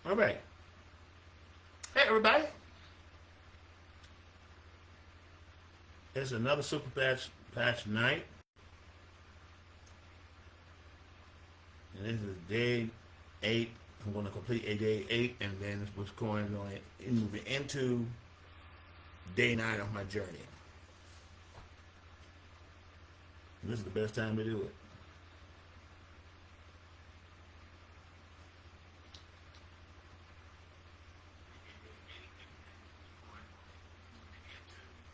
All right. Hey, everybody. It's another Super Patch night. And this is day 8. I'm going to complete a day 8, and then what's going on moving into day 9 of my journey. And this is the best time to do it.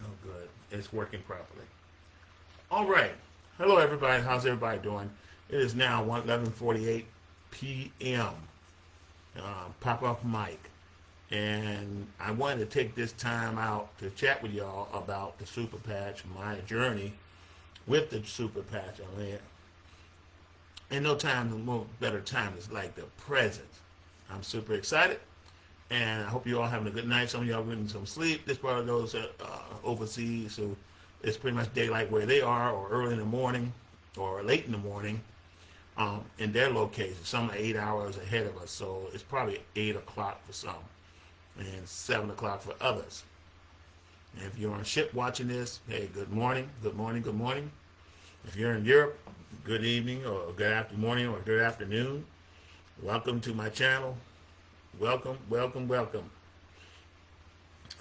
Oh, good. It's working properly. All right. Hello, everybody. How's everybody doing? It is now 11:48 p.m. Pop up mic, and I wanted to take this time out to chat with y'all about the Super Patch, my journey with the Super Patch. I mean, and no time, no better time is like the present. I'm super excited, and I hope you all having a good night. Some of y'all getting some sleep. This part of those overseas, so it's pretty much daylight where they are, or early in the morning, or late in the morning, in their location. Some are 8 hours ahead of us, so it's probably 8 o'clock for some, and 7 o'clock for others. And if you're on ship watching this, hey, good morning, good morning, good morning. If you're in Europe, good evening, or good afternoon, or good afternoon. Welcome to my channel. Welcome, welcome, welcome.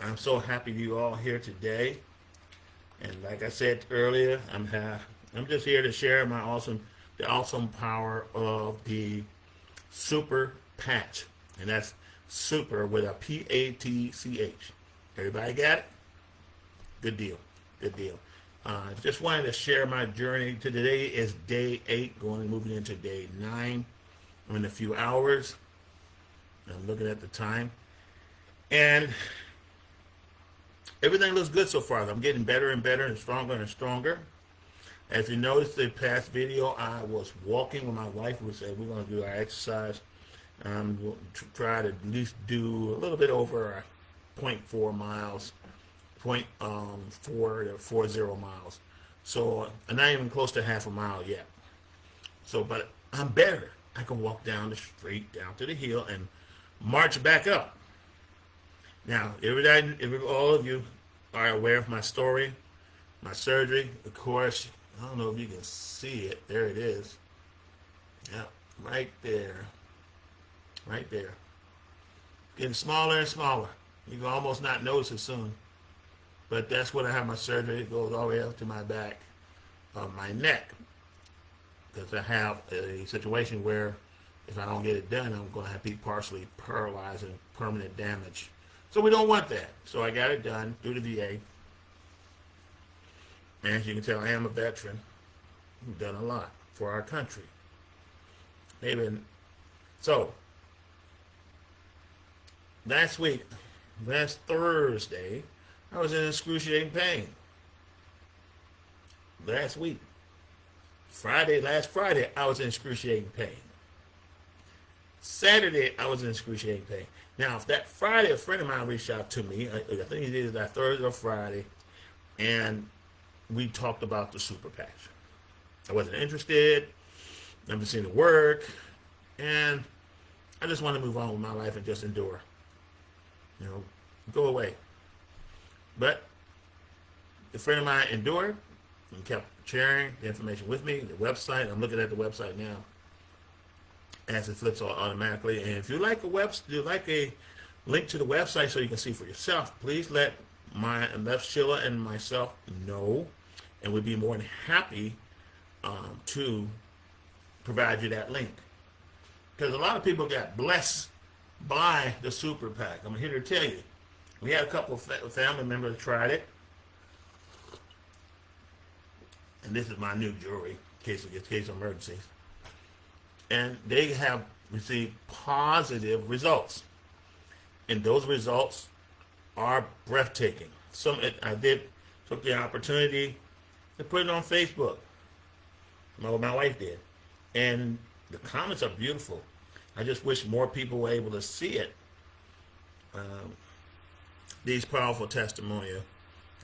I'm so happy you all here today. And like I said earlier, I'm just here to share the awesome power of the Super Patch, and that's super with a P-A-T-C-H. Everybody got it? Good deal, good deal. Just wanted to share my journey. Today is day 8, moving into day 9. I'm in a few hours. I'm looking at the time, and everything looks good so far. I'm getting better and better and stronger and stronger. As you noticed the past video, I was walking with my wife. We said we're going to do our exercise. We'll try to at least do a little bit over 0.4 miles, 0.4 to 40 miles. So I'm not even close to half a mile yet. So, but I'm better. I can walk down the street, down to the hill, and march back up. Now, all of you are aware of my story, my surgery. Of course, I don't know if you can see it. There it is. Yeah, right there. Right there. Getting smaller and smaller. You can almost not notice it soon. But that's when I have my surgery. It goes all the way up to my back of my neck. Because I have a situation where if I don't get it done, I'm going to have to be partially paralyzed and permanent damage. So we don't want that. So I got it done through the VA. And as you can tell, I am a veteran who's done a lot for our country. So, last Thursday, I was in excruciating pain. Last Friday, I was in excruciating pain. Saturday, I was in excruciating pain. Now, if that Friday, a friend of mine reached out to me, I think he did it that Thursday or Friday, and we talked about the Super Patch. I wasn't interested, never seen it work, and I just want to move on with my life and just endure. Go away. But a friend of mine endured and kept sharing the information with me, the website. I'm looking at the website now as it flips automatically. And if you like a link to the website so you can see for yourself, please let Sheila and myself know, and we'd be more than happy to provide you that link. Because a lot of people got blessed by the Super Pack. I'm here to tell you. We had a couple of family members tried it. And this is my new jewelry in case of emergencies. And they have received positive results. And those results are breathtaking. I took the opportunity to put it on Facebook. My wife did. And the comments are beautiful. I just wish more people were able to see it. These powerful testimonials.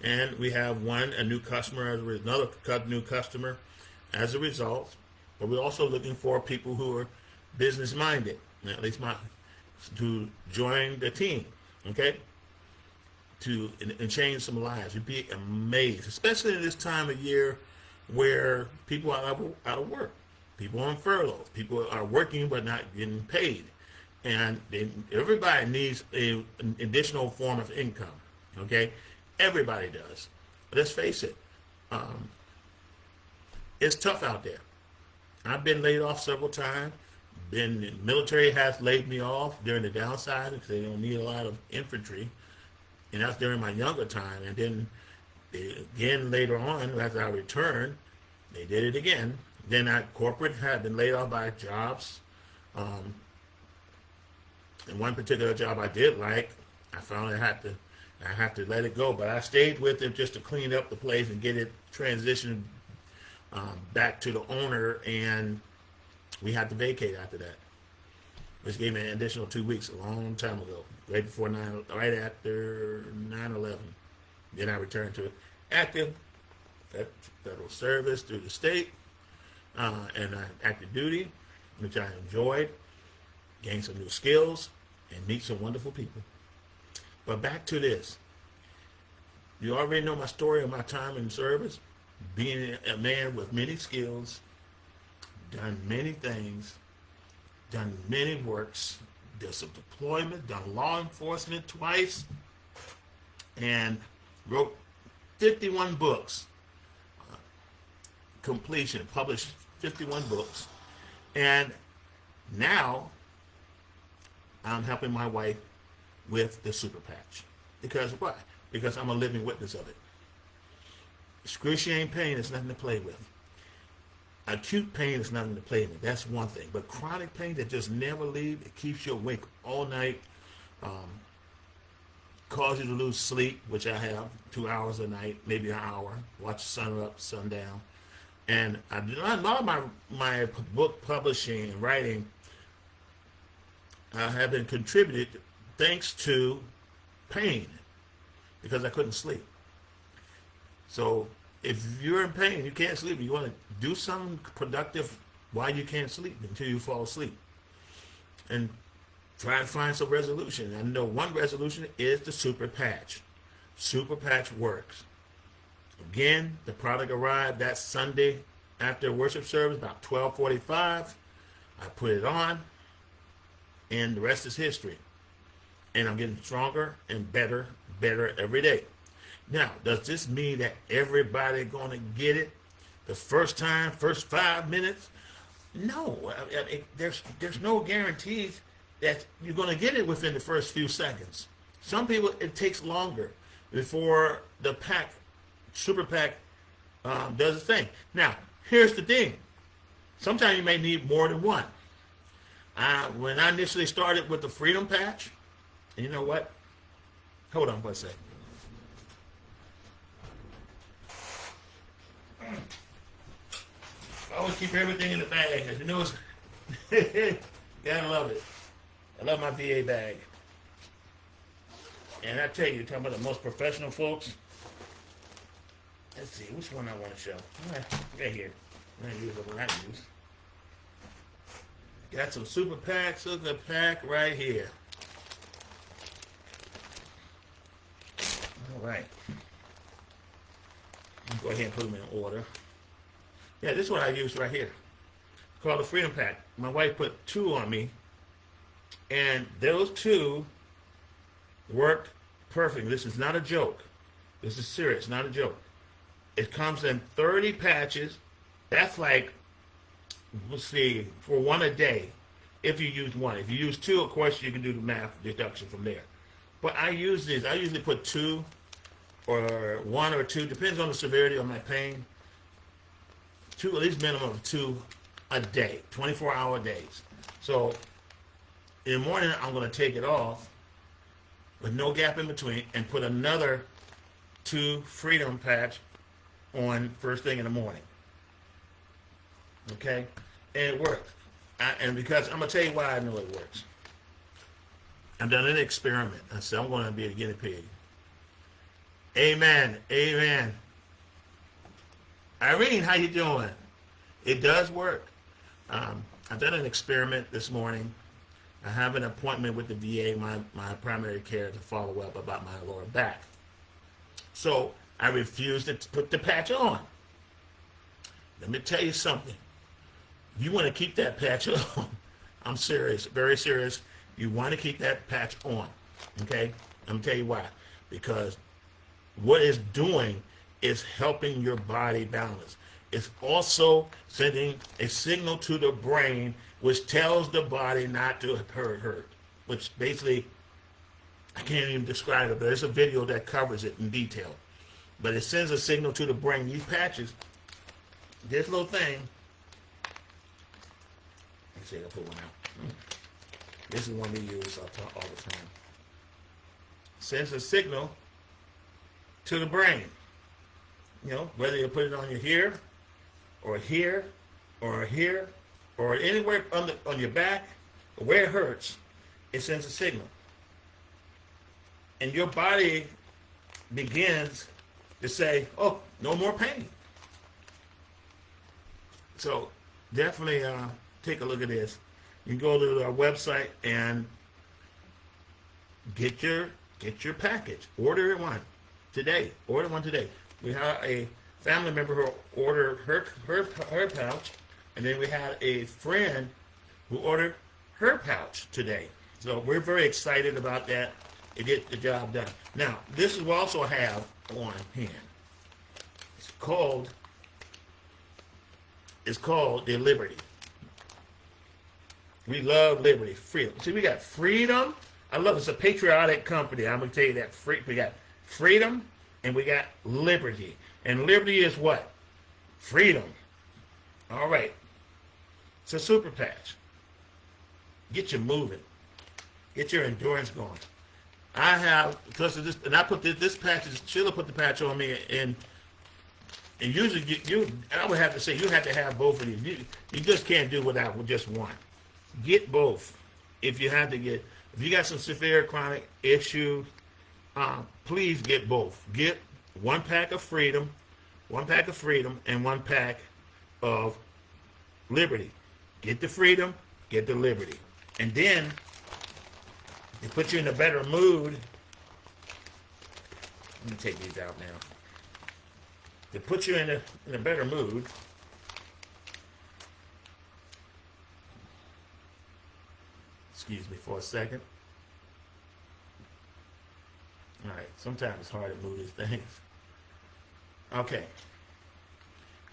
And we have a new customer, another new customer as a result. But we're also looking for people who are business minded. At least to join the team, okay? And change some lives. You'd be amazed, especially in this time of year where people are out of work. People on furlough. People are working but not getting paid. And everybody needs an additional form of income, okay? Everybody does. Let's face it. It's tough out there. I've been laid off several times. The military has laid me off during the downside because they don't need a lot of infantry. And that's during my younger time. And then again later on, after I returned, they did it again. Then corporate had been laid off by jobs. And one particular job I did like, I found I have to let it go. But I stayed with it just to clean up the place and get it transitioned back to the owner, and we had to vacate after that, which gave me an additional 2 weeks a long time ago, right after 9/11. Then I returned to active federal service through the state, and active duty, which I enjoyed, gained some new skills, and meet some wonderful people. But back to this. You already know my story of my time in service, being a man with many skills, done many things, done many works, did some deployment, done law enforcement twice, and wrote 51 books. Completion, published 51 books. And now I'm helping my wife with the Super Patch. Because why? Because I'm a living witness of it. Excruciating pain is nothing to play with. Acute pain is nothing to play with. That's one thing. But chronic pain that just never leaves, it keeps you awake all night, causes you to lose sleep, which I have, 2 hours a night, maybe an hour, watch the sun up, sun down. And a lot of my book publishing and writing have been contributed thanks to pain, because I couldn't sleep. So if you're in pain, you can't sleep, you want to do something productive while you can't sleep until you fall asleep. And try to find some resolution. I know one resolution is the Super Patch. Super Patch works. Again, the product arrived that Sunday after worship service, about 12:45. I put it on, and the rest is history. And I'm getting stronger and better every day. Now, does this mean that everybody going to get it the first time, first 5 minutes? No. I mean, there's no guarantees that you're going to get it within the first few seconds. Some people, it takes longer before the pack, Super Pack, does its thing. Now, here's the thing. Sometimes you may need more than one. When I initially started with the Freedom Patch, and you know what? Hold on for a second. I always keep everything in the bag, as you know. Gotta love it. I love my VA bag. And I tell you, talking about the most professional folks. Let's see, which one I want to show. Right here. I'm going to use the one I use. Got some Super Pack right here. All right. Go ahead and put them in order. Yeah, this is what I use right here. It's called the Freedom Pack. My wife put 2 on me, and those 2 worked perfectly. This is not a joke. This is serious, not a joke. It comes in 30 patches. That's like, let's see, for 1 a day, if you use 1. If you use 2, of course, you can do the math deduction from there. But I use these. I usually put 2 or 1 or 2, depends on the severity of my pain. 2, at least minimum of 2 a day, 24-hour days. So in the morning, I'm going to take it off with no gap in between and put another 2 Freedom Patch on first thing in the morning. Okay? And it works. And because I'm going to tell you why I know it works. I've done an experiment. I said I'm going to be a guinea pig. Amen. Amen. Irene, how you doing? It does work. I've done an experiment this morning I have an appointment with the VA, my primary care, to follow up about my lower back. So I refused to put the patch on. Let me tell you something. You want to keep that patch on. I'm serious, very serious. You want to keep that patch on. Okay? Let me tell you why. Because what it's doing is helping your body balance. It's also sending a signal to the brain which tells the body not to hurt. Which basically, I can't even describe it, but there's a video that covers it in detail. But it sends a signal to the brain. These patches, this little thing, let's see, I'll put one out. This is one we use all the time. Sends a signal to the brain. You know, whether you put it on your here, or here, or here, or anywhere on your back, or where it hurts, it sends a signal. And your body begins to say, oh, no more pain. So definitely take a look at this. You can go to our website and get your package. Order one today. Order one today. We had a family member who ordered her pouch, and then we had a friend who ordered her pouch today. So we're very excited about that to get the job done. Now, this we also have on hand. It's called the Liberty. We love liberty, freedom. See, we got freedom. I love it. It's a patriotic company. I'm going to tell you that. We got freedom and we got liberty. And liberty is what? Freedom. All right. It's a super patch. Get you moving. Get your endurance going. I have, because of this, and I put this patch, Sheila put the patch on me, and usually I would have to say, you have to have both of these. You just can't do without just one. Get both. If you got some severe chronic issues, please get both. Get one pack of freedom, and one pack of liberty. Get the freedom, get the liberty. And then, it puts you in a better mood. Let me take these out now. To put you in a better mood, excuse me for a second. All right, sometimes it's hard to move these things. Okay.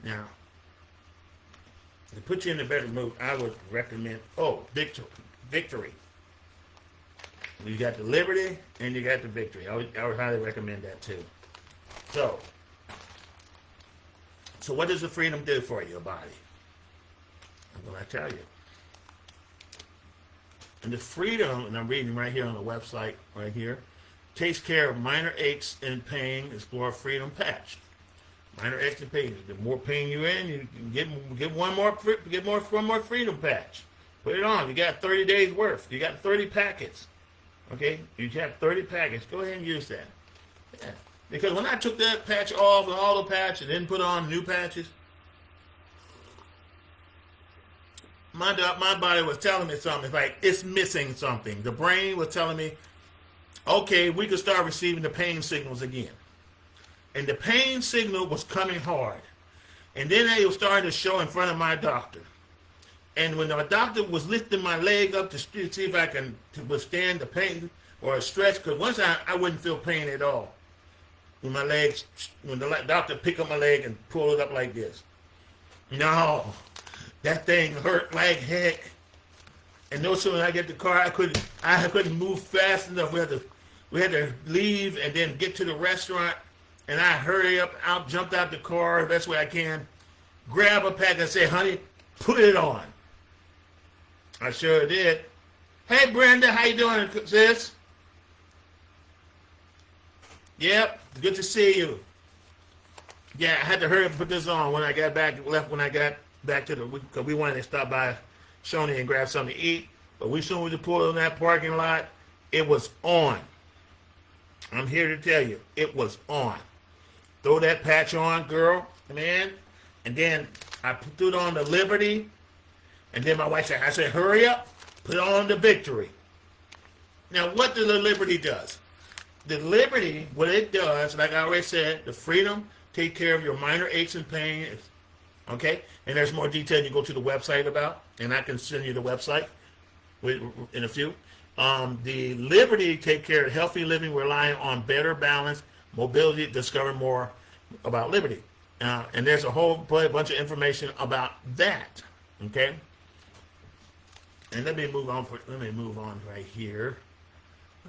Now, to put you in a better mood, I would recommend, Victory. You got the Liberty and you got the Victory. I would highly recommend that too. So what does the freedom do for your body? I'm going to tell you. And the freedom, and I'm reading right here on the website, right here, takes care of minor aches and pain. Explore Freedom Patch. Minor aches and pain. The more pain you're in, you can get one more Freedom Patch. Put it on. You got 30 days worth. You got 30 packets. Okay? You have 30 packets. Go ahead and use that. Yeah. Because when I took that patch off and all the patch and then put on new patches, my body was telling me something. It's like it's missing something. The brain was telling me, okay, we could start receiving the pain signals again. And the pain signal was coming hard. And then it was starting to show in front of my doctor. And when the doctor was lifting my leg up to see if I can withstand the pain or a stretch, because once I wouldn't feel pain at all. When the doctor picked up my leg and pulled it up like this. No, that thing hurt like heck. And no sooner than I get the car, I couldn't move fast enough. We had to leave and then get to the restaurant. And I hurry up, jumped out the car the best way I can, grab a pack and say, honey, put it on. I sure did. Hey, Brenda, how you doing, sis? Yep, good to see you. Yeah, I had to hurry up and put this on when I got back to because we wanted to stop by Shoney and grab something to eat. But we soon as we pulled in that parking lot, it was on. I'm here to tell you, it was on. Throw that patch on, girl, man. And then I threw it on the Liberty. And then my wife said, hurry up. Put on the victory. Now, what the Liberty does? The Liberty, what it does, like I already said, the freedom, take care of your minor aches and pains. Okay? And there's more detail you go to the website about, and I can send you the website in a few. The Liberty, take care of healthy living, relying on better balance, mobility, discover more about Liberty. And there's a whole bunch of information about that. Okay? And let me move on right here.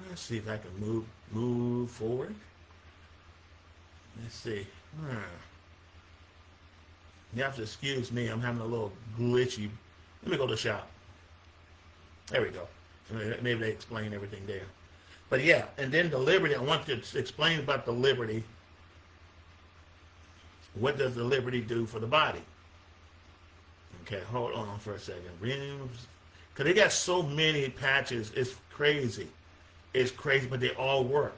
Let's see if I can move forward. Let's see. You have to excuse me. I'm having a little glitchy. Let me go to the shop. There we go. Maybe they explain everything there. But yeah, and then the Liberty, I want to explain about the Liberty. What does the Liberty do for the body? Okay, hold on for a second. Because they got so many patches, it's crazy. It's crazy, but they all work.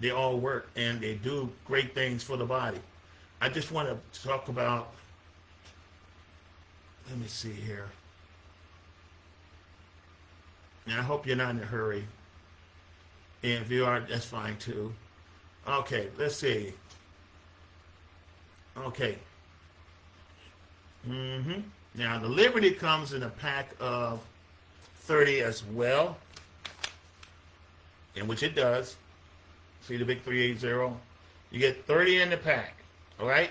They all work, and they do great things for the body. I just want to talk about, let me see here. Now, I hope you're not in a hurry. And if you are, that's fine too. Okay, let's see. Okay. Now, the Liberty comes in a pack of 30 as well, in which it does. See the big 380? You get 30 in the pack, all right?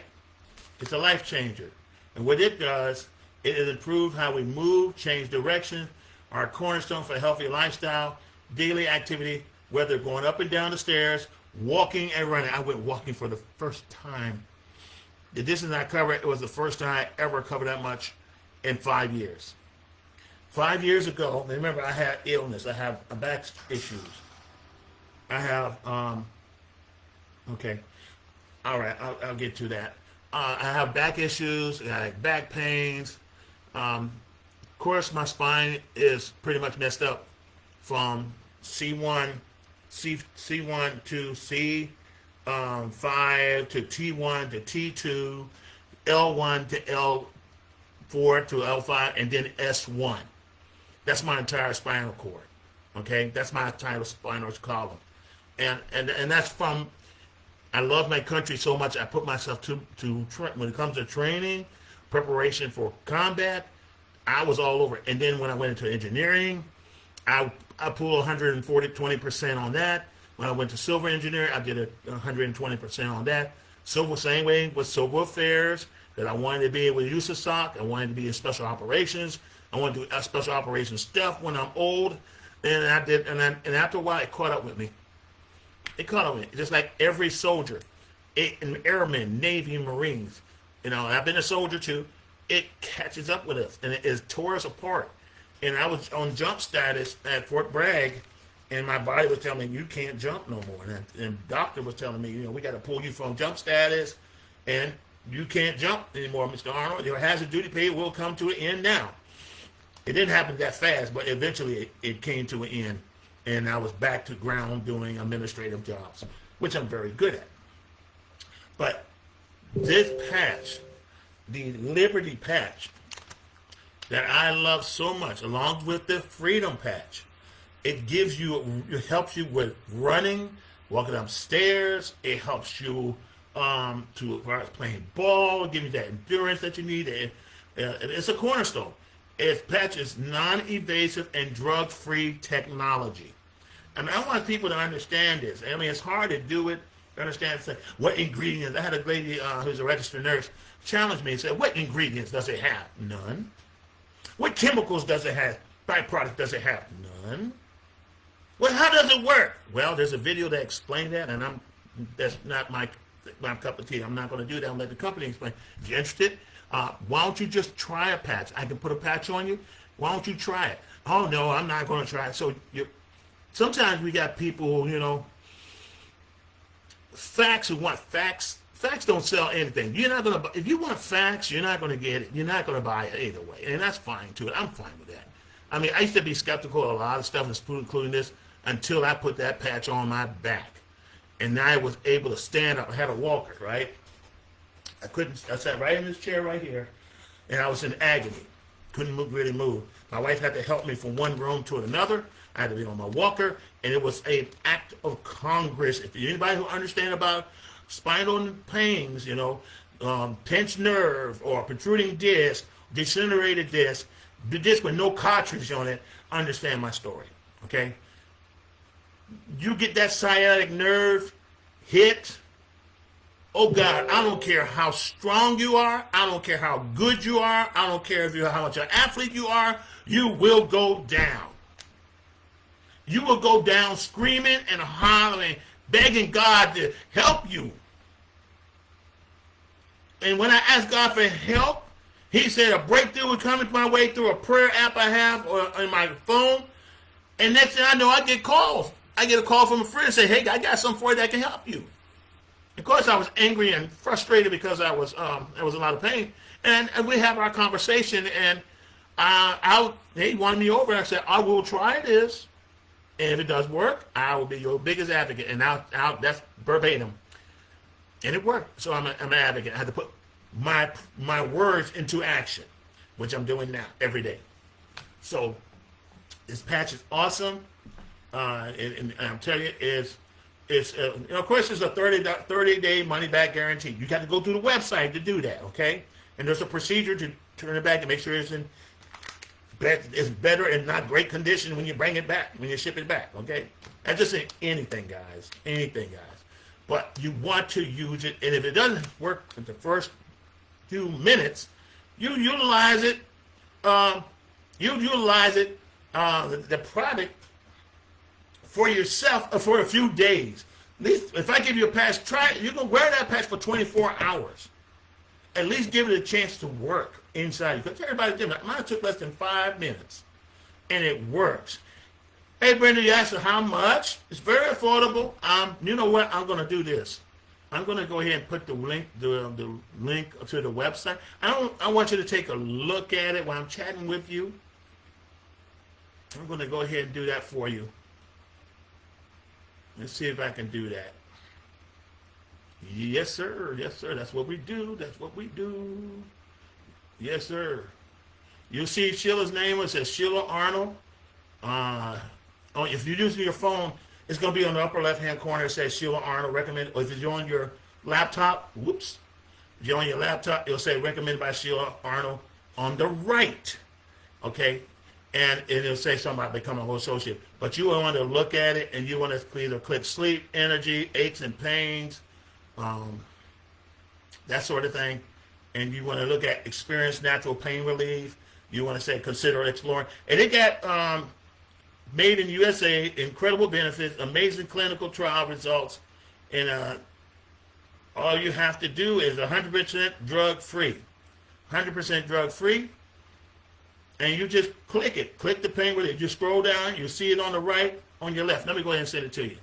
It's a life changer. And what it does, it has improved how we move, change direction, our cornerstone for a healthy lifestyle, daily activity, whether going up and down the stairs, walking and running. I went walking for the first time. The distance I covered, it was the first time I ever covered that much in 5 years. 5 years ago, remember I had illness. I have back issues. I have, okay. All right, I'll get to that. I have back issues, I have back pains. Of course, my spine is pretty much messed up from C1 to C5 to T1 to T2, L1 to L4 to L5, and then S1. That's my entire spinal cord. Okay, that's my entire spinal column, and that's from. I love my country so much. I put myself to when it comes to training, preparation for combat. I was all over it. And then when I went into engineering, I pulled 20% on that. When I went to civil engineering, I did 120% on that. Civil, same way with civil affairs, that I wanted to be able to use USASOC. I wanted to be in special operations. I wanted to do special operations stuff when I'm old. And I did, and after a while, it caught up with me. It caught up with me. Just like every soldier, airmen, Navy, Marines. You know, I've been a soldier too. It catches up with us, and it tore us apart. And I was on jump status at Fort Bragg, and my body was telling me, you can't jump no more. And the doctor was telling me, you know, we got to pull you from jump status, and you can't jump anymore, Mr. Arnold. Your hazard duty pay will come to an end now. It didn't happen that fast, but eventually it came to an end, and I was back to ground doing administrative jobs, which I'm very good at. But this patch, the Liberty patch, that I love so much, along with the Freedom patch, it helps you with running, walking upstairs. It helps you playing ball, give you that endurance that you need. It's a cornerstone. Its patch is non-invasive and drug-free technology. And I want people to understand this. I mean, it's hard to do it, understand what ingredients. I had a lady who's a registered nurse challenge me and said, what ingredients does it have? None. What chemicals does it have? Byproduct does it have? None. Well, how does it work? Well, there's a video that explained that, and that's not my cup of tea. I'm not going to do that. I'll let the company explain. If you're interested, why don't you just try a patch? I can put a patch on you. Why don't you try it? Oh, no, I'm not going to try it. So sometimes we got people, you know, facts who want facts. Facts don't sell anything. You're not going to. If you want facts, you're not going to get it. You're not going to buy it either way, and that's fine too. I'm fine with that. I mean, I used to be skeptical of a lot of stuff, including this, until I put that patch on my back, and I was able to stand up. I had a walker, right? I sat right in this chair right here, and I was in agony. couldn't really move. My wife had to help me from one room to another. I had to be on my walker, and it was an act of Congress. If anybody who understands about spinal pains, pinched nerve or protruding disc, degenerated disc, the disc with no cartridge on it, understand my story, okay? You get that sciatic nerve hit, oh God, I don't care how strong you are, I don't care how good you are, I don't care how much an athlete you are, you will go down. You will go down screaming and hollering, begging God to help you. And when I asked God for help, he said a breakthrough was coming my way through a prayer app I have on my phone. And next thing I know, I get calls. I get a call from a friend and say, hey, I got something for you that can help you. Of course, I was angry and frustrated because I was a lot of pain. And we have our conversation, and they wanted me over. And I said, I will try this. And if it does work, I will be your biggest advocate. And that's verbatim. And it worked. So I'm an advocate. I had to put my words into action, which I'm doing now every day. So this patch is awesome. And I'm telling you, of course, it's a 30-day money-back guarantee. You got to go through the website to do that, okay? And there's a procedure to turn it back and make sure it's better and not great condition when you bring it back, when you ship it back, okay? That's just anything, guys. Anything, guys. But you want to use it, and if it doesn't work in the first few minutes, you utilize it. The product for yourself for a few days. At least if I give you a patch, try it. You can wear that patch for 24 hours. At least give it a chance to work inside you. Because everybody's different. Mine took less than 5 minutes, and it works. Hey, Brenda, you asked how much? It's very affordable. You know what? I'm going to do this. I'm going to go ahead and put the link to the website. I want you to take a look at it while I'm chatting with you. I'm going to go ahead and do that for you. Let's see if I can do that. Yes, sir. Yes, sir. That's what we do. That's what we do. Yes, sir. You'll see Sheila's name. It says Sheila Arnold. If you're using your phone, it's going to be on the upper left-hand corner. It says Sheila Arnold recommended. Or if you're on your laptop, if you're on your laptop, it'll say recommended by Sheila Arnold on the right. Okay? And it'll say something about becoming a whole associate. But you want to look at it, and you want to either click sleep, energy, aches and pains, that sort of thing. And you want to look at experience natural pain relief. You want to say consider exploring. And it got made in USA, incredible benefits, amazing clinical trial results. And all you have to do is 100% drug-free. 100% drug-free. And you just click it. Click the pain relief. You scroll down. You see it on the right, on your left. Let me go ahead and send it to you.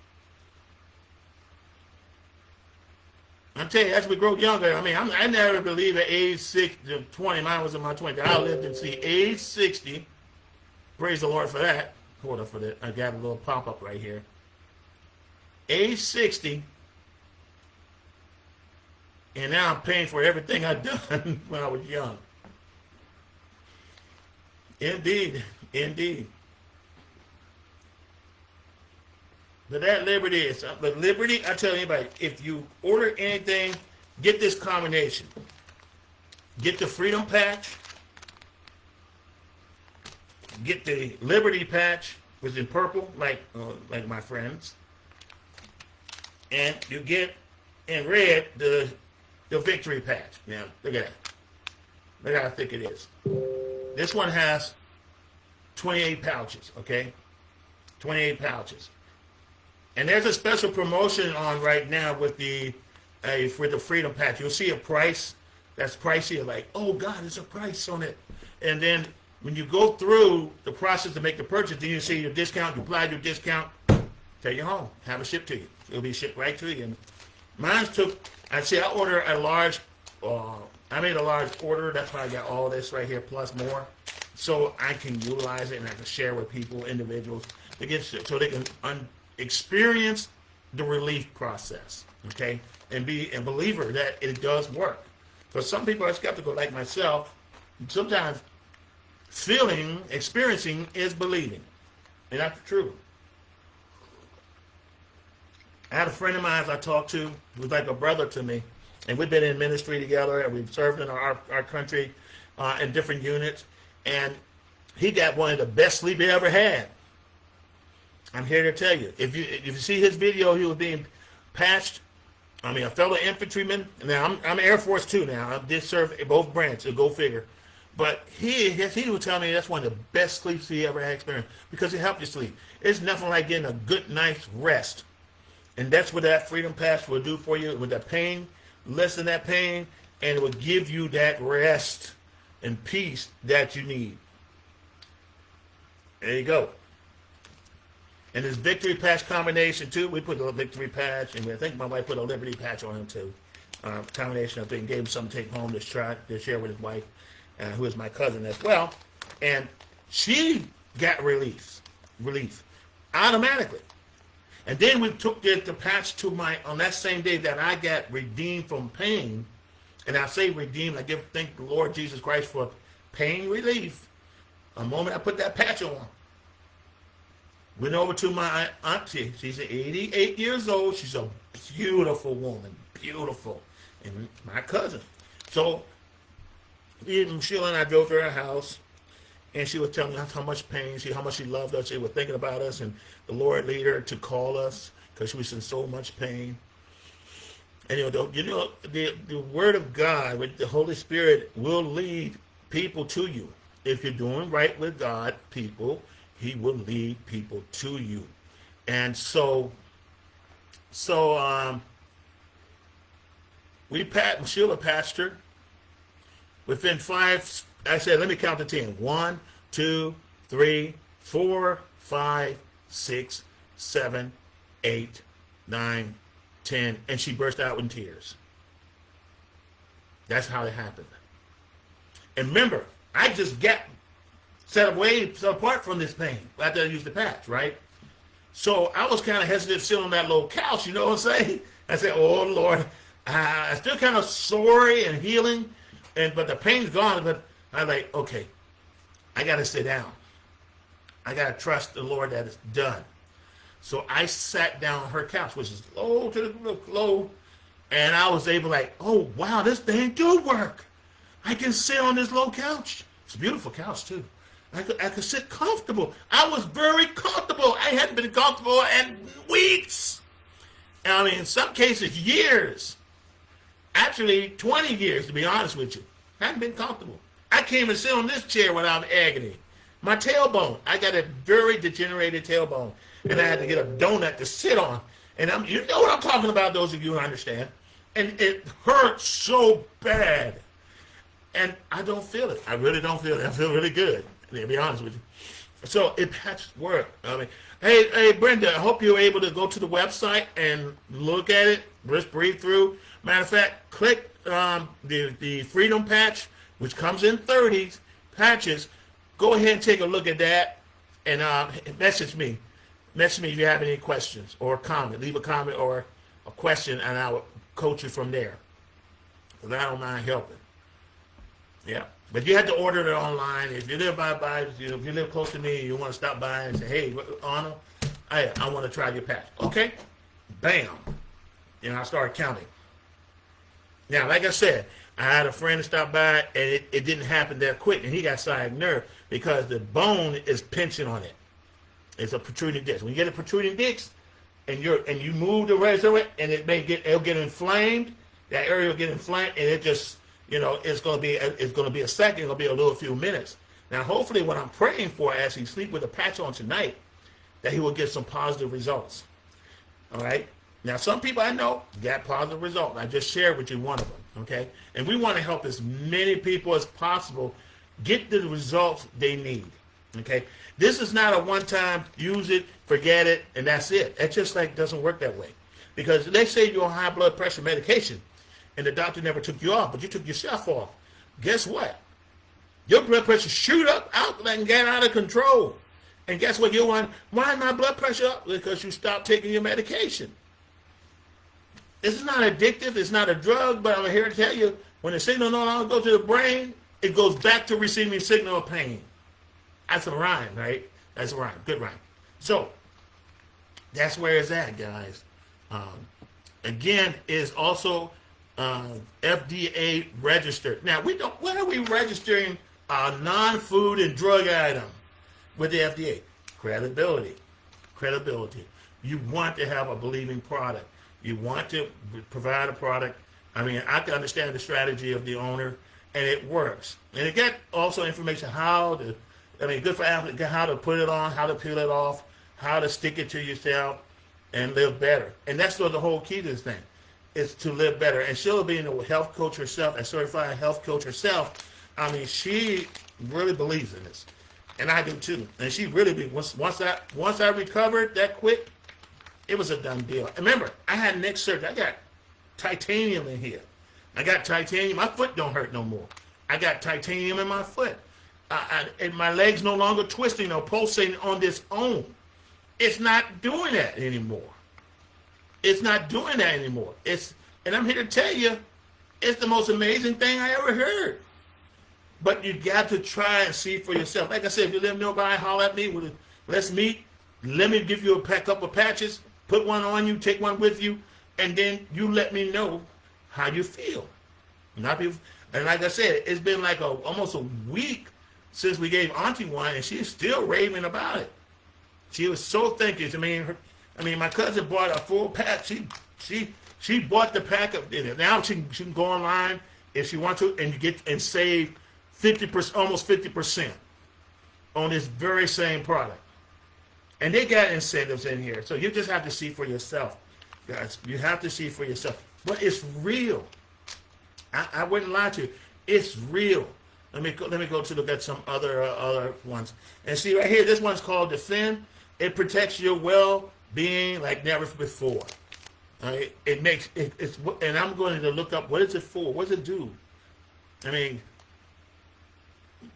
I'm telling you, as we grow younger, I never believed at age 20, mine was in my 20s. I lived to see age 60. Praise the Lord for that. Hold up for that. I got a little pop-up right here. Age 60. And now I'm paying for everything I've done when I was young. Indeed. Indeed. But that liberty is, but liberty, I tell anybody, if you order anything, get this combination. Get the Freedom Patch. Get the Liberty Patch, which is in purple, like my friends. And you get in red the Victory Patch. Yeah, look at that. Look how thick it is. This one has 28 pouches, okay? 28 pouches. And there's a special promotion on right now with for the Freedom Patch. You'll see a price that's pricey. You're like, oh God, there's a price on it. And then when you go through the process to make the purchase, then you see your discount. You apply your discount, take it home, have it shipped to you. It'll be shipped right to you. And mine I ordered a large. I made a large order. That's why I got all this right here plus more, so I can utilize it and I can share with people, individuals, so they can experience the relief process, okay, and be a believer that it does work. Because some people are skeptical, like myself. Sometimes feeling, experiencing is believing. And that's true. I had a friend of mine I talked to who was like a brother to me. And we've been in ministry together, and we've served in our country in different units. And he got one of the best sleep he ever had. I'm here to tell you. If you see his video, he was being patched. I mean, a fellow infantryman. Now, I'm Air Force too now. I did serve both branches, go figure. But he would tell me that's one of the best sleeps he ever had experienced because it helped you sleep. It's nothing like getting a good night's rest. And that's what that Freedom Patch will do for you with that pain. Lessen that pain, and it will give you that rest and peace that you need. There you go. And this Victory Patch combination too, we put a Victory Patch, and I think my wife put a Liberty Patch on him too. Combination of things, gave him something to take home to share with his wife, who is my cousin as well. And she got relief automatically. And then we took the patch to on that same day that I got redeemed from pain. And I say redeemed, I thank the Lord Jesus Christ for pain relief. The moment I put that patch on, went over to my auntie. She's 88 years old. She's a beautiful woman, beautiful. And my cousin. So Sheila and I drove to her house. And she was telling us how much pain, how much she loved us. She was thinking about us, and the Lord led her to call us because she was in so much pain. And the Word of God, with the Holy Spirit, will lead people to you. If you're doing right with God, people, He will lead people to you. And so Sheila passed her. Within 5. I said, let me count to 10. 1, 2, 3, 4, 5, 6, 7, 8, 9, 10. And she burst out in tears. That's how it happened. And remember, I just got set apart from this pain after I used the patch, right? So I was kind of hesitant to sit on that little couch, you know what I'm saying? I said, oh, Lord, I'm still kind of sorry and healing, but the pain's gone, but I'm like, okay, I got to sit down. I got to trust the Lord that it's done. So I sat down on her couch, which is low, and I was able oh, wow, this thing do work. I can sit on this low couch. It's a beautiful couch, too. I could sit comfortable. I was very comfortable. I hadn't been comfortable in weeks. I mean, in some cases, years. Actually, 20 years, to be honest with you. I hadn't been comfortable. I came and sit on this chair without agony. My tailbone, I got a very degenerated tailbone, and I had to get a donut to sit on. And you know what I'm talking about, those of you who understand. And it hurt so bad. And I don't feel it. I really don't feel it. I feel really good, to be honest with you. So it patched work. I mean, hey, Brenda, I hope you're able to go to the website and look at it, just breathe through. Matter of fact, click the Freedom Patch, which comes in 30 patches. Go ahead and take a look at that and message me. Message me if you have any questions or comment. Leave a comment or a question, and I will coach you from there. Because I don't mind helping. Yeah. But you have to order it online. If you live if you live close to me, you want to stop by and say, hey, Arnold, I want to try your patch. Okay. Bam. I started counting. Now, like I said, I had a friend stop by, and it didn't happen that quick, and he got sciatic nerve because the bone is pinching on it. It's a protruding disc. When you get a protruding disc, and you move the rest of it, and it'll get inflamed. That area will get inflamed, and it just it's going to be a second. It'll be a few minutes. Now, hopefully, what I'm praying for as he sleep with a patch on tonight, that he will get some positive results. All right. Now, some people I know got positive results. I just shared with you one of them, okay? And we want to help as many people as possible get the results they need, okay? This is not a one-time, use it, forget it, and that's it. It just doesn't work that way. Because let's say you're on high blood pressure medication, and the doctor never took you off, but you took yourself off. Guess what? Your blood pressure shoot up out and get out of control. And guess what? You're wondering, why is my blood pressure up? Because you stopped taking your medication. This is not addictive. It's not a drug, but I'm here to tell you, when the signal no longer goes to the brain, it goes back to receiving signal of pain. That's a rhyme, right? That's a rhyme. Good rhyme. So that's where it's at, guys. Um, Again, is also FDA registered. Now we don't. When are we registering a non-food and drug item with the FDA? Credibility, credibility. You want to have a believing product. You want to provide a product. I mean, I can understand the strategy of the owner, and it works. And it get also information how to. I mean, good for athletes. How to put it on, how to peel it off, how to stick it to yourself and live better. And that's sort of the whole key to this thing, is to live better. And she'll be a health coach herself, a certified health coach herself. I mean, she really believes in this. And I do too. And she really once I recovered that quick, it was a done deal. Remember, I had neck surgery. I got titanium in here. I got titanium. My foot don't hurt no more. I got titanium in my foot. And my legs no longer twisting or pulsating on its own. It's not doing that anymore. It's not doing that anymore. And I'm here to tell you, it's the most amazing thing I ever heard. But you got to try and see for yourself. Like I said, if you live nearby, holler at me. Let's meet. Let me give you a couple of patches. Put one on you. Take one with you. And then you let me know how you feel. And like I said, it's been like almost a week since we gave Auntie one, and she's still raving about it. She was so thankless. I mean, my cousin bought a full pack. She bought the pack of it. Now she can go online if she wants to and save 50%, almost 50% on this very same product. And they got incentives in here, so you just have to see for yourself, guys. You have to see for yourself. But it's real. I wouldn't lie to you. It's real. Let me go to look at some other ones and see right here. This one's called Defend. It protects your well-being like never before. Right? It's and I'm going to look up what is it for? What does it do? I mean,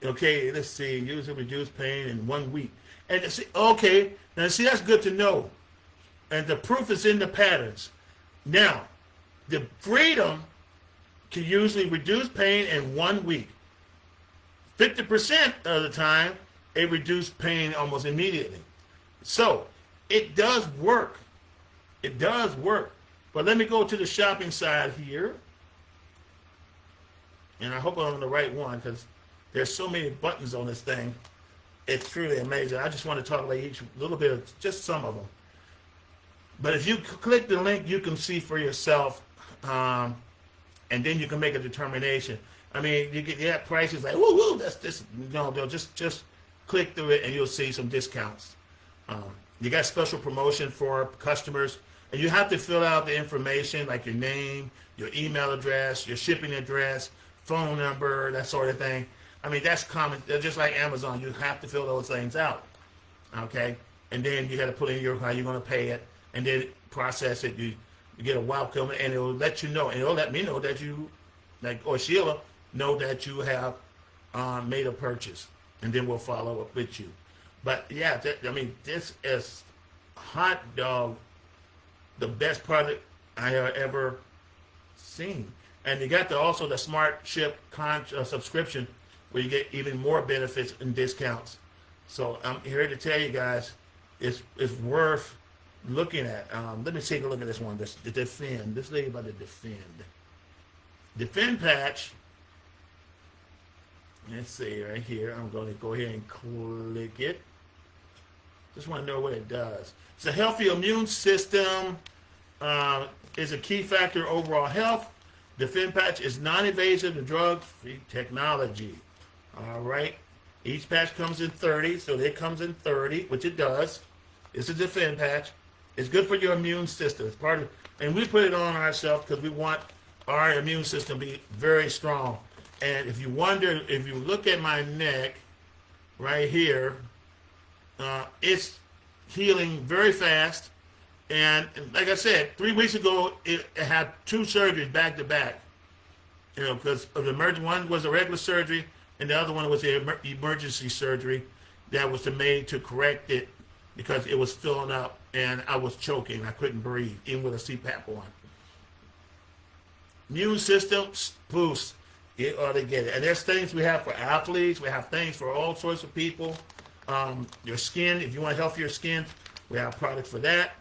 okay, let's see. Use and reduce pain in 1 week. And see, okay, now see, that's good to know. And the proof is in the patterns. Now, the freedom to usually reduce pain in 1 week. 50% of the time, it reduced pain almost immediately. So, it does work. It does work. But let me go to the shopping side here. And I hope I'm on the right one, because there's so many buttons on this thing. It's truly amazing. I just want to talk about each little bit of just some of them. But if you click the link, you can see for yourself, and then you can make a determination. I mean, you get prices like, woo, that's this. No, they'll just click through it and you'll see some discounts. You got special promotion for customers, and you have to fill out the information like your name, your email address, your shipping address, phone number, that sort of thing. I mean, that's common. They're just like Amazon. You have to fill those things out, okay? And then you got to put in how you're going to pay it, and then process it. You get a welcome, and it'll let you know, and it'll let me know that you, or Sheila, know that you have made a purchase, and then we'll follow up with you. But yeah, this is hot dog, the best product I have ever seen. And you got also the Smart Ship subscription, where you get even more benefits and discounts. So I'm here to tell you guys, it's worth looking at. Let me take a look at this one. The Defend. This lady about the Defend. Defend patch. Let's see right here. I'm going to go ahead and click it. Just want to know what it does. It's a healthy immune system. Is a key factor overall health. Defend patch is non-invasive and drug-free technology. All right. Each patch comes in 30, so it comes in 30, which it does. It's a Defend patch. It's good for your immune system. It's part of, and we put it on ourselves because we want our immune system to be very strong. And if you wonder, if you look at my neck right here, it's healing very fast. And like I said, 3 weeks ago, it had 2 surgeries back to back. You know, because of the one was a regular surgery, and the other one was the emergency surgery that was made to correct it because it was filling up and I was choking. I couldn't breathe, even with a CPAP on. Immune system boost. You ought to get it. And there's things we have for athletes. We have things for all sorts of people. Your skin, if you want healthier skin, we have products for that.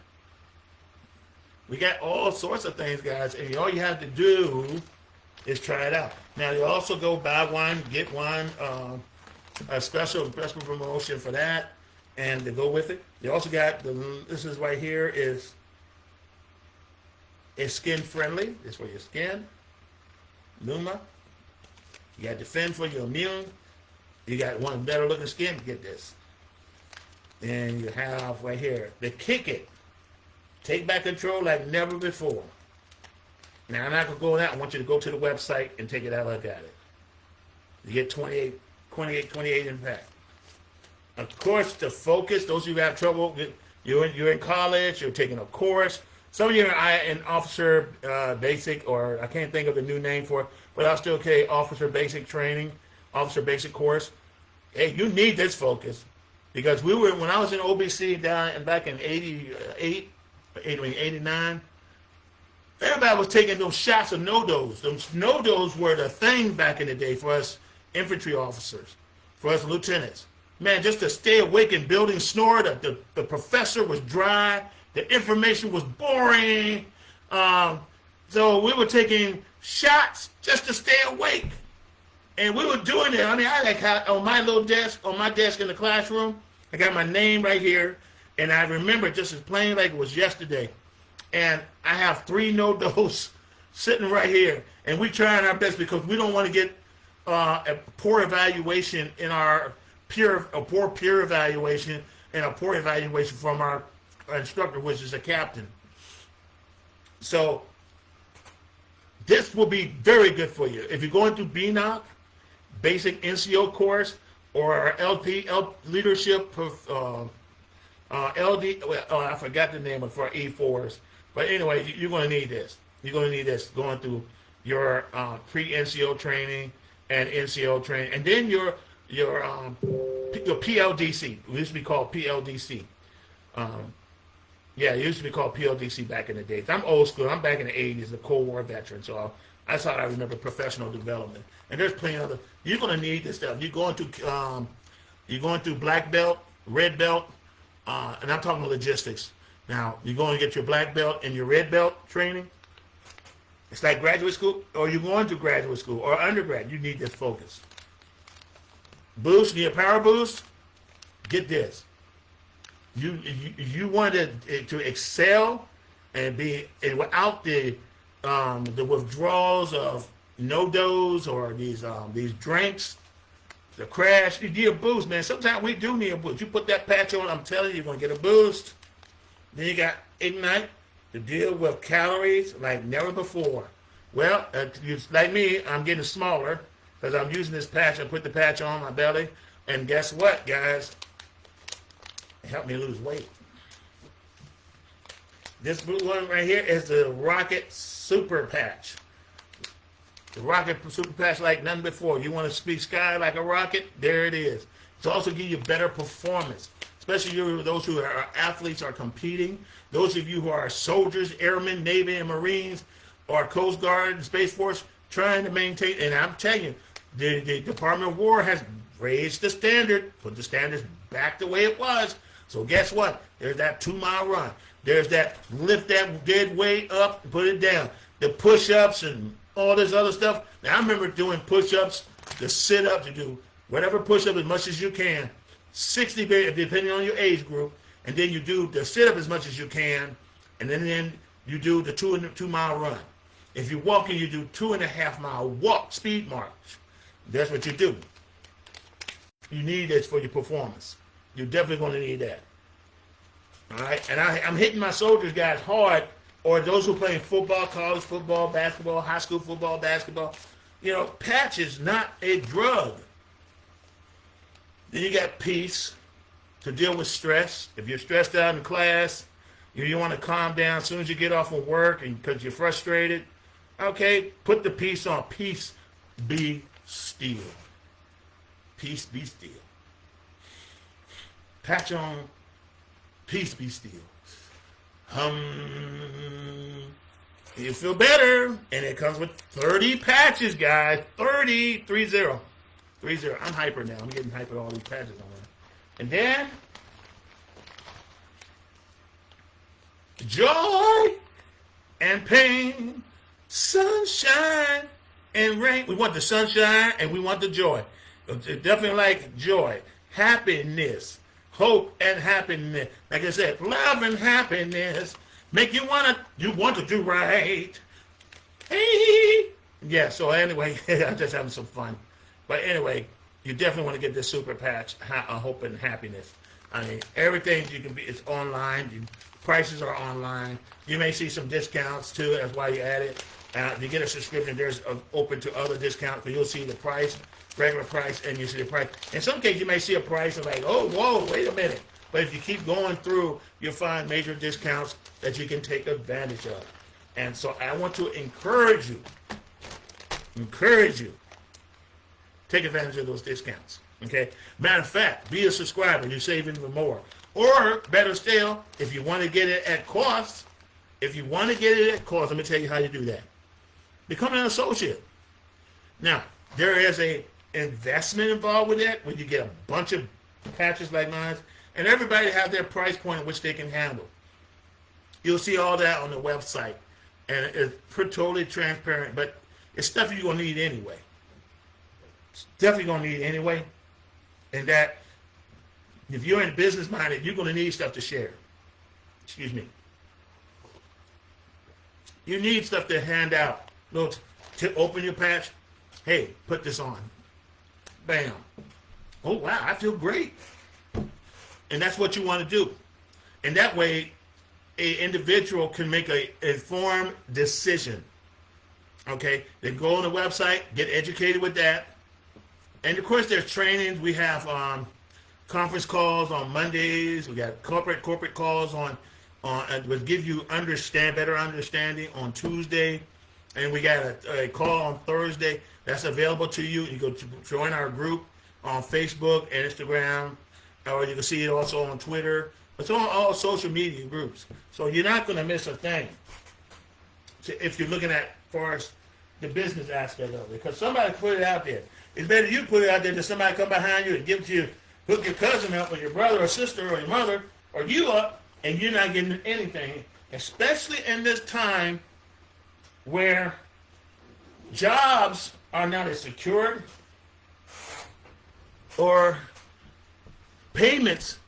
We got all sorts of things, guys, and all you have to do is try it out. Now, you also go buy one, get one, a special promotion for that, and to go with it. You also got this is right here is skin friendly. It's for your skin. Luma. You got Defend for your immune. You got one better looking skin. Get this. And you have right here the Kick It. Take back control like never before. Now, I'm not going to go on that. I want you to go to the website and take it out, look at it. You get 28 impact. Of course, the focus, those of you who have trouble, you're in college, you're taking a course. Some of you are in officer basic, or I can't think of the new name for it, but I'll still okay, officer basic training, officer basic course. Hey, you need this focus. Because when I was in OBC back in 89, everybody was taking those shots of no-dos. Those no-dos were the thing back in the day for us infantry officers, for us lieutenants. Man, just to stay awake in building snore, the professor was dry, the information was boring. So we were taking shots just to stay awake. And we were doing it. I mean, on my little desk, on my desk in the classroom, I got my name right here. And I remember just as plain like it was yesterday. And I have 3 no-dos sitting right here. And we're trying our best because we don't want to get a poor evaluation in a poor peer evaluation and a poor evaluation from our instructor, which is a captain. So this will be very good for you. If you're going through BNOC, basic NCO course, or LP, leadership, LD, I forgot the name of for E4s. But anyway, you're going to need this. You're going to need this going through your pre-NCO training and NCO training. And then your PLDC. It used to be called PLDC. Yeah, it used to be called PLDC back in the days. I'm old school. I'm back in the 80s, a Cold War veteran. So that's how I remember professional development. And there's plenty of other. You're going to need this stuff. You're going through black belt, red belt, and I'm talking logistics. Now, you're going to get your black belt and your red belt training. It's like graduate school, or you're going to graduate school or undergrad. You need this focus. Boost, need a power boost? Get this. You want to excel and without the withdrawals of no-dos or these drinks, the crash. You need a boost, man. Sometimes we do need a boost. You put that patch on, I'm telling you, you're going to get a boost. Then you got Ignite to deal with calories like never before. Well, like me, I'm getting smaller because I'm using this patch. I put the patch on my belly, and guess what, guys? It helped me lose weight. This blue one right here is the Rocket Super Patch. The Rocket Super Patch like nothing before. You want to speak sky like a rocket? There it is. It's also give you better performance, especially those who are athletes are competing. Those of you who are soldiers, airmen, Navy, and Marines, or Coast Guard and Space Force trying to maintain. And I'm telling you, the Department of War has raised the standard, put the standards back the way it was. So guess what? There's that 2-mile run. There's that lift that dead weight up and put it down. The push-ups and all this other stuff. Now, I remember doing push-ups, the sit-ups, you do whatever push-up as much as you can, 60 depending on your age group, and then you do the sit-up as much as you can, and then you do the 2-mile run. If you're walking, you do 2.5-mile walk, speed march. That's what you do. You need this for your performance. You're definitely going to need that. All right? And I'm hitting my soldiers guys hard, or those who play football, college football, basketball, high school football, basketball. You know, patch is not a drug. Then you got peace to deal with stress. If you're stressed out in class, you want to calm down as soon as you get off of work and because you're frustrated. Okay, put the peace on. Peace be still. Peace be still. Patch on. Peace be still. You feel better, and it comes with 30 patches, guys. 30. I'm hyper now. I'm getting hyper all these patches on there. And then joy and pain, sunshine and rain. We want the sunshine and we want the joy. Definitely like joy, happiness, hope and happiness. Like I said, love and happiness make you want to do right. Hey. Yeah, so anyway, I'm just having some fun. But anyway, you definitely want to get this super patch, hope and happiness. I mean, everything you can be, it's online. Prices are online. You may see some discounts too. That's why you add it. If you get a subscription, there's open to other discounts, but you'll see the price, regular price, and you see the price. In some cases, you may see a price of like, oh, whoa, wait a minute. But if you keep going through, you'll find major discounts that you can take advantage of. And so I want to encourage you, take advantage of those discounts. Okay? Matter of fact, be a subscriber. You save even more. Or, better still, if you want to get it at cost, let me tell you how you do that. Become an associate. Now, there is a investment involved with that, when you get a bunch of patches like mine, and everybody has their price point which they can handle. You'll see all that on the website, and it's totally transparent, but it's stuff you're going to need anyway. It's definitely going to need anyway, and that if you're in business minded, you're going to need stuff to share. Excuse me. You need stuff to hand out. Look, to open your patch. Hey, put this on. Bam. Oh, wow, I feel great. And that's what you want to do. And that way, an individual can make an informed decision. Okay? They go on the website, get educated with that. And, of course, there's trainings. We have conference calls on Mondays. We got corporate calls on will give you better understanding on Tuesday, and we got a call on Thursday that's available to you. You go to join our group on Facebook and Instagram, or you can see it also on Twitter. It's on all social media groups, so you're not going to miss a thing. If you're looking at far as the business aspect of it, because somebody put it out there. It's better you put it out there than somebody come behind you and give it to you, hook your cousin up, or your brother or sister or your mother or you up, and you're not getting anything, especially in this time where jobs are not as secured or payments,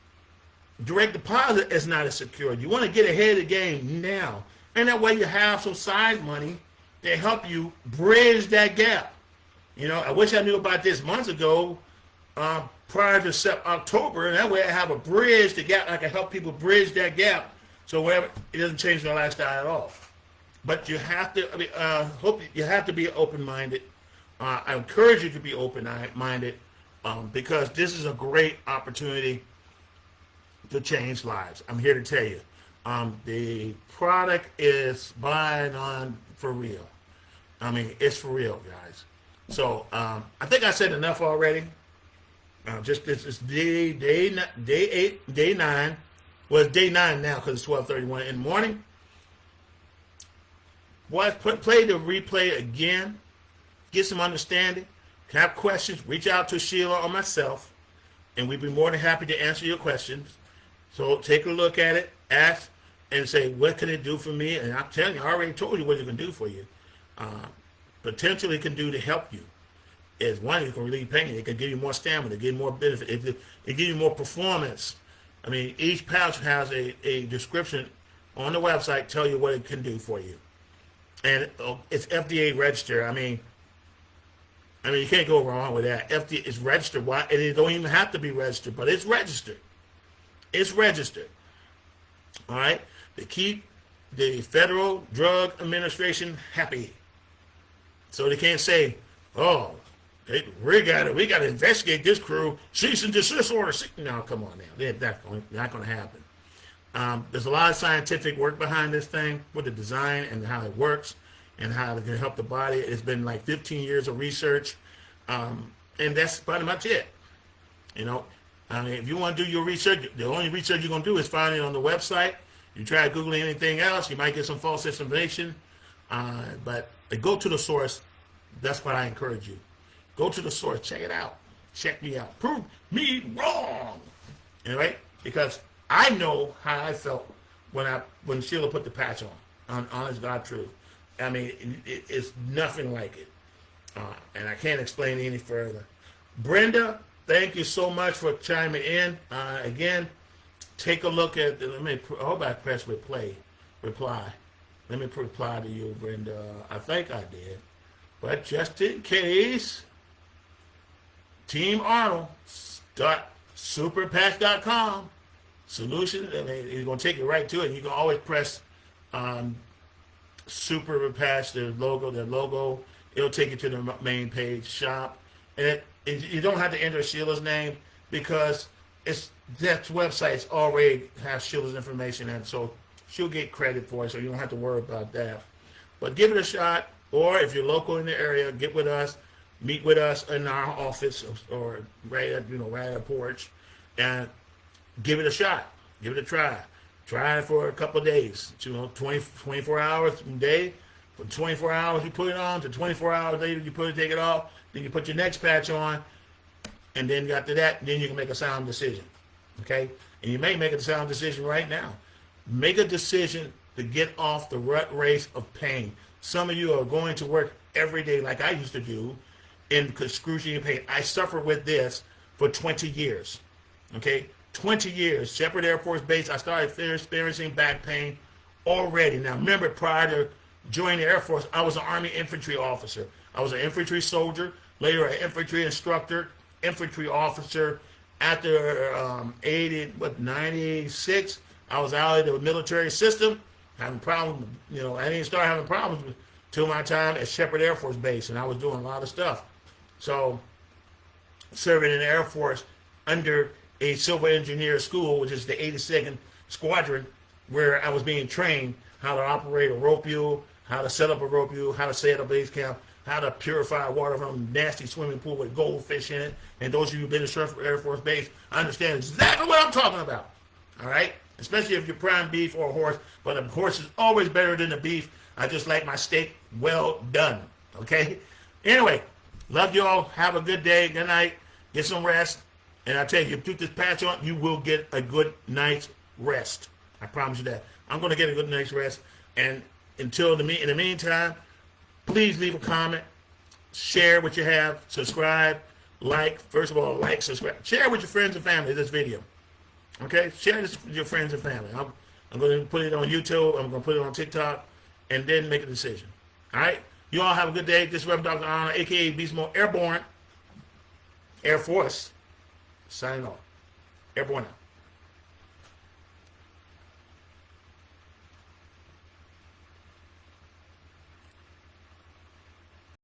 direct deposit is not as secured. You want to get ahead of the game now. And that way you have some side money to help you bridge that gap. You know, I wish I knew about this months ago, prior to October, and that way I have a bridge to gap. I can help people bridge that gap, so wherever it doesn't change their lifestyle at all. But you have to. You have to be open-minded. I encourage you to be open-minded because this is a great opportunity to change lives. I'm here to tell you, the product is buying on for real. I mean, it's for real, guys. So I think I said enough already. Just this is day 9. Well, it's day 9 now because it's 12:31 in the morning. Boys, play the replay again. Get some understanding. If you have questions, reach out to Sheila or myself, and we'd be more than happy to answer your questions. So take a look at it, ask, and say, what can it do for me? And I'm telling you, I already told you what it can do for you. Potentially it can do to help you. Is one, it can relieve pain. It can give you more stamina. It give you more benefit. It give you more performance. I mean, each pouch has a description on the website tell you what it can do for you. And it's FDA registered. I mean, you can't go wrong with that. FDA is registered. Why? And it don't even have to be registered, but it's registered. It's registered. All right? To keep the Federal Drug Administration happy. So they can't say, oh, we got to investigate this crew. Cease and desist order. No, come on now. That's not going to happen. There's a lot of scientific work behind this thing with the design and how it works and how it can help the body. It's been like 15 years of research, and that's pretty much it. You know, I mean, if you want to do your research, the only research you're going to do is find it on the website. You try Googling anything else, you might get some false information, but go to the source. That's what I encourage you. Go to the source. Check it out. Check me out. Prove me wrong. Anyway, because I know how I felt when Sheila put the patch on honest God truth. I mean, it's nothing like it. And I can't explain it any further. Brenda, thank you so much for chiming in. Again, take a look at, I hope I press reply. Let me reply to you, Brenda. I think I did. But just in case, Team Arnold, superpatch.com, solution, I mean, it's going to take you right to it. You can always press Super Patch, their logo. It'll take you to the main page, shop. And you don't have to enter Sheila's name because that website's already has Sheila's information, and so she'll get credit for it, so you don't have to worry about that. But give it a shot, or if you're local in the area, get with us, meet with us in our office or right at a porch, and give it a shot. Give it a try. Try it for a couple of days. 24 hours a day. For 24 hours you put it on, to 24 hours later you take it off, then you put your next patch on, and then after that, then you can make a sound decision. Okay? And you may make a sound decision right now. Make a decision to get off the rut race of pain. Some of you are going to work every day like I used to do in excruciating pain. I suffered with this for 20 years. Okay? 20 years. Shepherd Air Force Base, I started experiencing back pain already. Now remember, prior to joining the Air Force, I was an Army infantry officer. I was an infantry soldier, later an infantry instructor, infantry officer. After 96, I was out of the military system, having problems. I didn't start having problems till my time at Shepherd Air Force Base, and I was doing a lot of stuff. So, serving in the Air Force under a civil engineer school, which is the 82nd Squadron, where I was being trained how to operate a rope mule, how to set up a rope mule, how to set up a base camp, how to purify water from a nasty swimming pool with goldfish in it. And those of you who've been to Shepherd Air Force Base understand exactly what I'm talking about. All right? Especially if you're prime beef or a horse. But a horse is always better than the beef. I just like my steak well done. Okay? Anyway, love you all. Have a good day. Good night. Get some rest. And I tell you, if you put this patch on, you will get a good night's rest. I promise you that. I'm going to get a good night's rest. And in the meantime, please leave a comment, share what you have, subscribe, like. First of all, like, subscribe. Share with your friends and family this video. Okay? Share this with your friends and family. I'm going to put it on YouTube. I'm going to put it on TikTok, and then make a decision. All right? You all have a good day. This is Reverend Dr. Arnold, a.k.a. Beast Mode Airborne, Air Force, signing off. Airborne out.